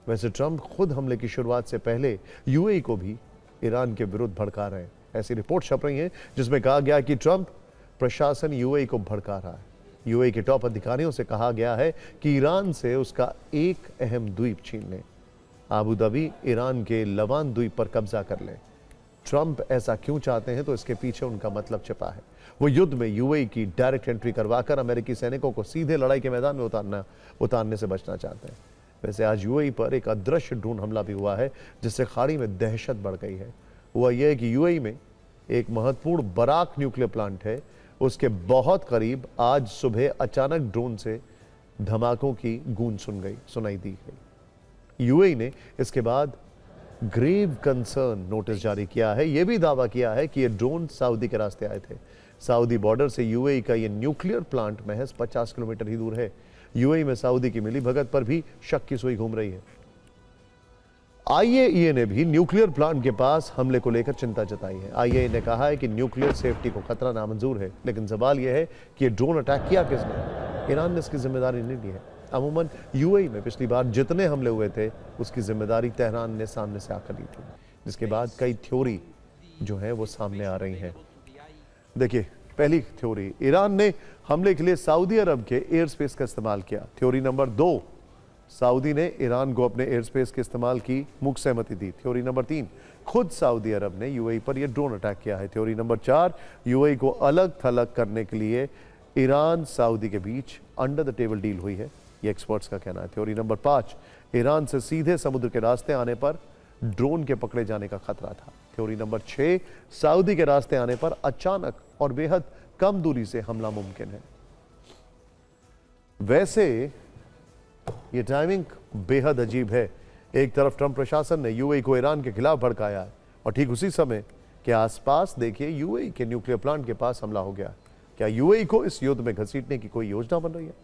वैसे ट्रंप खुद हमले की शुरुआत से पहले यूएई को भी ईरान के विरुद्ध भड़का रहे हैं। ऐसी रिपोर्ट छप रही है जिसमें कहा गया कि ट्रंप प्रशासन यूएई को भड़का रहा है। यूएई के टॉप अधिकारियों से कहा गया है कि ईरान से उसका एक अहम द्वीप छीन लें, आबू धाबी ईरान के लवान द्वीप पर कब्जा कर लें। ट्रंप ऐसा क्यों चाहते हैं तो इसके पीछे उनका मतलब छिपा है। वो युद्ध में यूएई की डायरेक्ट एंट्री करवाकर अमेरिकी सैनिकों को सीधे लड़ाई के मैदान में उतारने से बचना चाहते हैं। वैसे आज यूएई पर एक अदृश्य ड्रोन हमला भी हुआ है जिससे खाड़ी में दहशत बढ़ गई है। हुआ यह है कि यूएई में एक महत्वपूर्ण बराक न्यूक्लियर प्लांट है, उसके बहुत करीब आज सुबह अचानक ड्रोन से धमाकों की गूंज सुनाई दी गई। यूएई ने इसके बाद ग्रेव कंसर्न नोटिस जारी किया है। यह भी दावा किया है कि ये ड्रोन सऊदी के रास्ते आए थे। सऊदी बॉर्डर से यूएई का यह न्यूक्लियर प्लांट महज 50 किलोमीटर ही दूर है। यूएई में सऊदी की मिलीभगत पर भी शक की सुई घूम रही है। आईएईए ने भी न्यूक्लियर प्लांट के पास हमले को लेकर चिंता जताई है। आईएईए ने कहा है कि न्यूक्लियर सेफ्टी को खतरा नामंजूर है, लेकिन सवाल यह है कि ये ड्रोन अटैक किया किसने? ईरान ने इसकी जिम्मेदारी नहीं ली है। अमूमन यूएई में पिछली बार जितने हमले हुए थे उसकी जिम्मेदारी तेहरान ने सामने से आकर ली थी, जिसके बाद कई थ्योरी जो है वो सामने आ रही हैं। देखिए, पहली थ्योरी, ईरान ने हमले के लिए सऊदी अरब के एयर स्पेस का इस्तेमाल किया। थ्योरी नंबर 2, सऊदी ने ईरान को अपने एयर स्पेस के इस्तेमाल की मुख्य सहमति दी। थ्योरी नंबर 3, खुद सऊदी अरब ने यूएई पर यह ड्रोन अटैक किया है। थ्योरी नंबर 4, यूएई को अलग थलग करने के लिए ईरान सऊदी के बीच अंडर द टेबल डील हुई है, ये एक्सपर्ट्स का कहना है। थ्योरी नंबर 5, ईरान से सीधे समुद्र के रास्ते आने पर ड्रोन के पकड़े जाने का खतरा था। थ्योरी नंबर 6, सऊदी के रास्ते आने पर अचानक और बेहद कम दूरी से हमला मुमकिन है। वैसे ये टाइमिंग बेहद अजीब है। एक तरफ ट्रंप प्रशासन ने यूएई को ईरान के खिलाफ भड़काया है और ठीक उसी समय के आसपास देखिए यूएई के न्यूक्लियर प्लांट के पास हमला हो गया। क्या यूएई को इस युद्ध में घसीटने की कोई योजना बन रही है?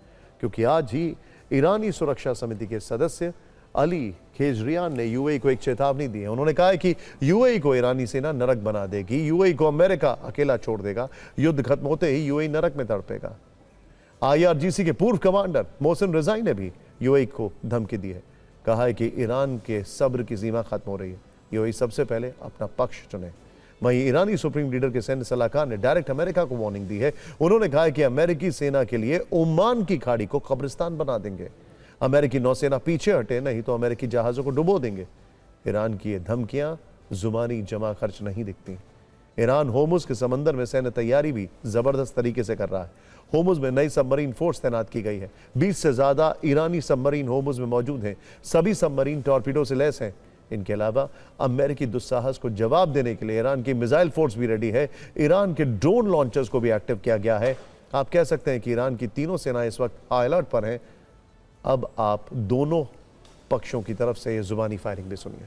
क्योंकि आज ही ईरानी सुरक्षा समिति के सदस्य अली खेजरियान ने यूएई को एक चेतावनी दी है। उन्होंने कहा है कि यूएई को ईरानी सेना नरक बना देगी, यूएई को अमेरिका अकेला छोड़ देगा, युद्ध खत्म होते ही यूएई नरक में तड़पेगा। आईआरजीसी के पूर्व कमांडर मोहसिन रजाई ने भी यूएई को धमकी दी है, कहा है कि ईरान के सब्र की सीमा खत्म हो रही है, यूएई सबसे पहले अपना पक्ष चुने। वहीं ईरानी सुप्रीम लीडर के सैन्य सलाहकार ने डायरेक्ट अमेरिका को वार्निंग दी है। उन्होंने कहा है कि अमेरिकी सेना के लिए ओमान की खाड़ी को कब्रिस्तान बना देंगे, अमेरिकी नौसेना पीछे हटे नहीं तो अमेरिकी जहाजों को डुबो देंगे। ईरान की ये धमकियां जुबानी जमा खर्च नहीं दिखती। ईरान होर्मुज के समंदर में सैन्य तैयारी भी जबरदस्त तरीके से कर रहा है। होर्मुज में नई सबमरीन फोर्स तैनात की गई है। 20 से ज्यादा ईरानी सबमरीन होर्मुज में मौजूद हैं। सभी सबमरीन टॉर्पीडो से लैस हैं। इनके अलावा अमेरिकी दुस्साहस को जवाब देने के लिए ईरान की मिसाइल फोर्स भी रेडी है। ईरान के ड्रोन लॉन्चर्स को भी एक्टिव किया गया है। आप कह सकते हैं कि ईरान की तीनों सेनाएं इस वक्त हाई अलर्ट पर हैं। अब आप दोनों पक्षों की तरफ से ये जुबानी फायरिंग भी सुनिए।